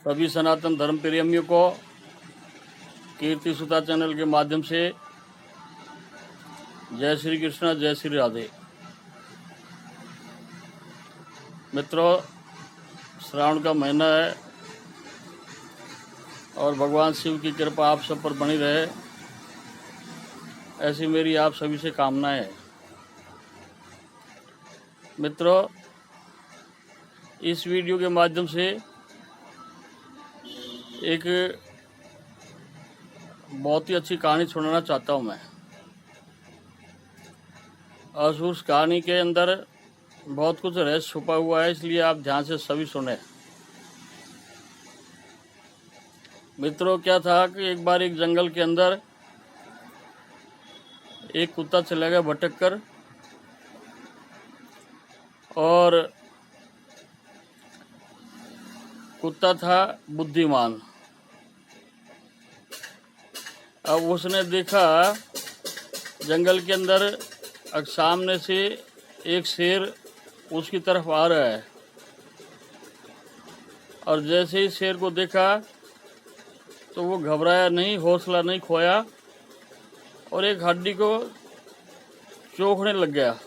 सभी सनातन धर्म प्रेमियों को कीर्ति सुता चैनल के माध्यम से जय श्री कृष्ण, जय श्री राधे। मित्रों, श्रावण का महीना है और भगवान शिव की कृपा आप सब पर बनी रहे, ऐसी मेरी आप सभी से कामनाएं है। मित्रों, इस वीडियो के माध्यम से एक बहुत ही अच्छी कहानी सुनाना चाहता हूं मैं। और उस कहानी के अंदर बहुत कुछ रहस्य छुपा हुआ है, इसलिए आप ध्यान से सभी सुने। मित्रों, क्या था कि एक बार एक जंगल के अंदर एक कुत्ता चला गया भटक कर, और कुत्ता था बुद्धिमान। अब उसने देखा जंगल के अंदर सामने से एक शेर उसकी तरफ आ रहा है, और जैसे ही शेर को देखा तो वो घबराया नहीं, हौसला नहीं खोया और एक हड्डी को चोखने लग गया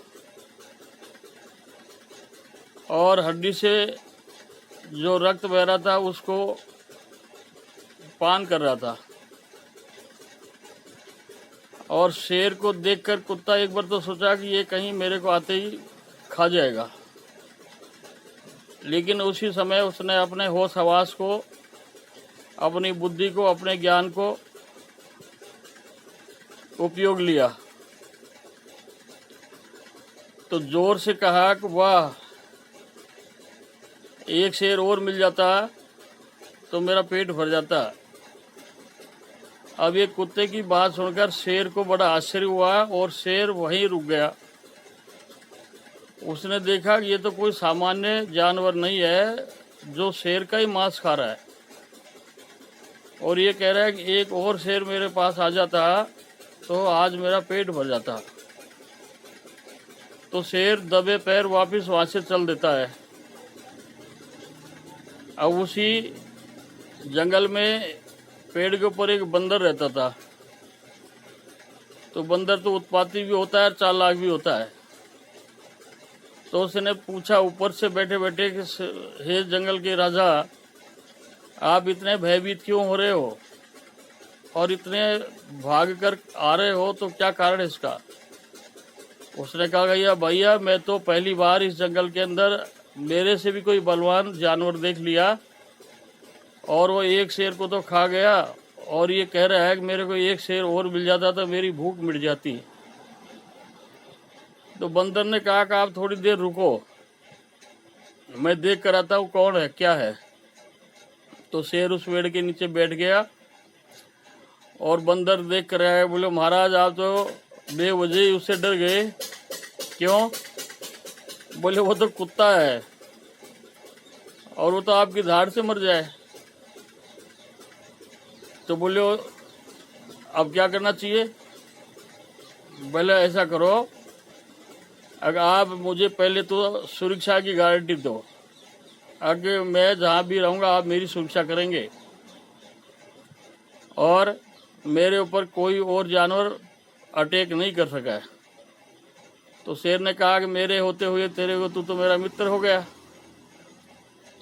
और हड्डी से जो रक्त बह रहा था उसको पान कर रहा था। और शेर को देखकर कुत्ता एक बार तो सोचा कि ये कहीं मेरे को आते ही खा जाएगा, लेकिन उसी समय उसने अपने होश हवास को, अपनी बुद्धि को, अपने ज्ञान को उपयोग लिया। तो जोर से कहा कि वाह, एक शेर और मिल जाता तो मेरा पेट भर जाता। अब ये कुत्ते की बात सुनकर शेर को बड़ा आश्चर्य हुआ और शेर वहीं रुक गया। उसने देखा कि ये तो कोई सामान्य जानवर नहीं है जो शेर का ही मांस खा रहा है, और ये कह रहा है कि एक और शेर मेरे पास आ जाता तो आज मेरा पेट भर जाता। तो शेर दबे पैर वापस वहां से चल देता है। अब उसी जंगल में पेड़ के ऊपर एक बंदर रहता था। तो बंदर तो उत्पाती भी होता है और चालाक भी होता है। तो उसने पूछा ऊपर से बैठे बैठे कि हे जंगल के राजा, आप इतने भयभीत क्यों हो रहे हो और इतने भाग कर आ रहे हो, तो क्या कारण है इसका? उसने कहा, भैया मैं तो पहली बार इस जंगल के अंदर मेरे से भी कोई बलवान जानवर देख लिया, और वो एक शेर को तो खा गया, और ये कह रहा है कि मेरे को एक शेर और मिल जाता तो मेरी भूख मिट जाती। तो बंदर ने कहा कि आप थोड़ी देर रुको, मैं देख कर आता हूँ कौन है क्या है। तो शेर उस पेड़ के नीचे बैठ गया और बंदर देख कर आया। बोले, महाराज आप तो बेवजह ही उससे डर गए, क्यों? बोले, वो तो कुत्ता है और वो तो आपकी धाड़ से मर जाए। तो बोले, अब क्या करना चाहिए? बोले, ऐसा करो, अगर आप मुझे पहले तो सुरक्षा की गारंटी दो, अगर मैं जहाँ भी रहूँगा आप मेरी सुरक्षा करेंगे और मेरे ऊपर कोई और जानवर अटैक नहीं कर सका है। तो शेर ने कहा कि मेरे होते हुए तेरे को, तू तो मेरा मित्र हो गया,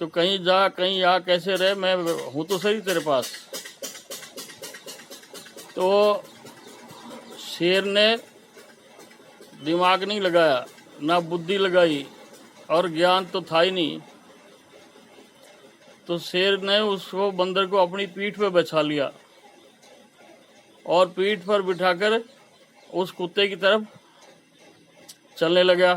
तो कहीं जा कहीं आ कैसे रहे, मैं हूँ तो सही तेरे पास। तो शेर ने दिमाग नहीं लगाया, ना बुद्धि लगाई, और ज्ञान तो था ही नहीं। तो शेर ने उसको, बंदर को, अपनी पीठ पे बैठा लिया और पीठ पर बिठाकर उस कुत्ते की तरफ चलने लगा।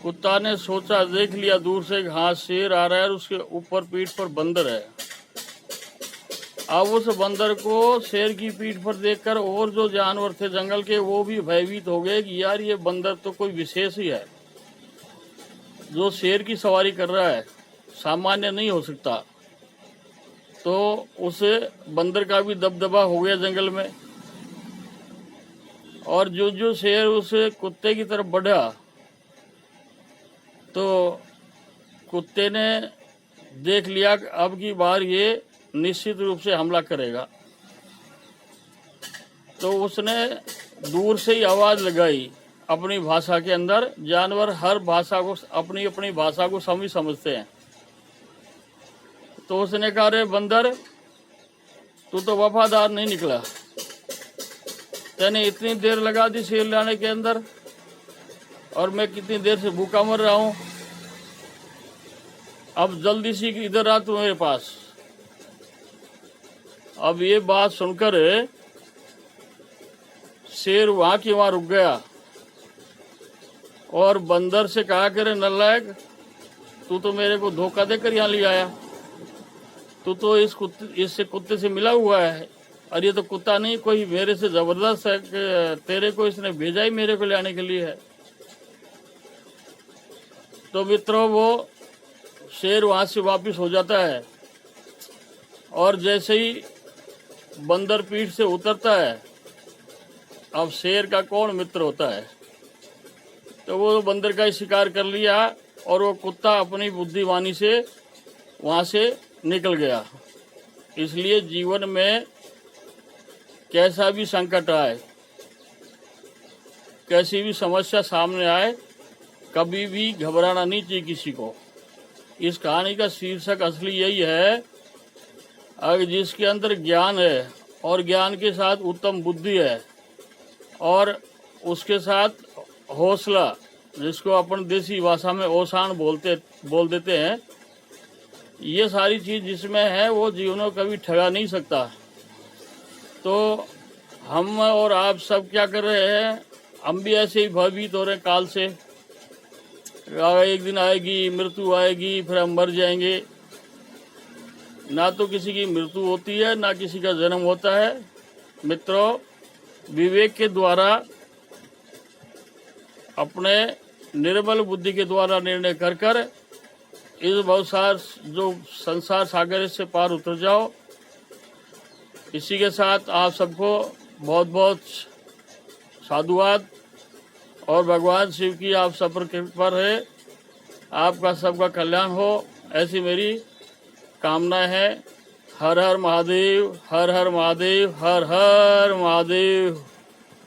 कुत्ता ने सोचा, देख लिया दूर से, हाँ शेर आ रहा है और उसके ऊपर पीठ पर बंदर है। अब उस बंदर को शेर की पीठ पर देखकर और जो जानवर थे जंगल के वो भी भयभीत हो गए कि यार ये बंदर तो कोई विशेष ही है जो शेर की सवारी कर रहा है, सामान्य नहीं हो सकता। तो उस बंदर का भी दबदबा हो गया जंगल में, और जो शेर उस कुत्ते की तरफ बढ़ा तो कुत्ते ने देख लिया कि अब की बार ये निश्चित रूप से हमला करेगा। तो उसने दूर से ही आवाज लगाई अपनी भाषा के अंदर। जानवर हर भाषा को अपनी अपनी भाषा को समझते हैं। तो उसने कहा, रे बंदर, तू तो वफादार नहीं निकला, तेने इतनी देर लगा दी शेर लाने के अंदर, और मैं कितनी देर से भूखा मर रहा हूं। अब जल्दी सी इधर आ तू मेरे पास। अब ये बात सुनकर शेर वहां की वहां रुक गया और बंदर से कहा, करे नलायक, तू तो मेरे को धोखा देकर यहाँ ले आया। तू तो इससे कुत्ते से मिला हुआ है, और ये तो कुत्ता नहीं, कोई मेरे से जबरदस्त है कि तेरे को इसने भेजा ही मेरे को लाने के लिए है। तो मित्रों, वो शेर वहां से वापिस हो जाता है, और जैसे ही बंदर पीठ से उतरता है, अब शेर का कौन मित्र होता है। तो वो बंदर का ही शिकार कर लिया, और वो कुत्ता अपनी बुद्धिमानी से वहां से निकल गया। इसलिए जीवन में कैसा भी संकट आए, कैसी भी समस्या सामने आए, कभी भी घबराना नहीं चाहिए किसी को। इस कहानी का शीर्षक असली यही है, अगर जिसके अंदर ज्ञान है और ज्ञान के साथ उत्तम बुद्धि है और उसके साथ हौसला, जिसको अपन देसी भाषा में ओसान बोल देते हैं, ये सारी चीज जिसमें है वो जीवन को कभी ठगा नहीं सकता। तो हम और आप सब क्या कर रहे हैं, हम भी ऐसे ही भयभीत हो रहे हैं काल से। एक दिन आएगी, मृत्यु आएगी, फिर हम मर जाएंगे। ना तो किसी की मृत्यु होती है, ना किसी का जन्म होता है। मित्रों, विवेक के द्वारा, अपने निर्बल बुद्धि के द्वारा निर्णय कर कर इस भवसार जो संसार सागर से पार उतर जाओ। इसी के साथ आप सबको बहुत बहुत साधुवाद, और भगवान शिव की आप सब पर कृपा रहे, आपका सबका कल्याण हो, ऐसी मेरी कामना है। हर हर महादेव, हर हर महादेव, हर हर महादेव।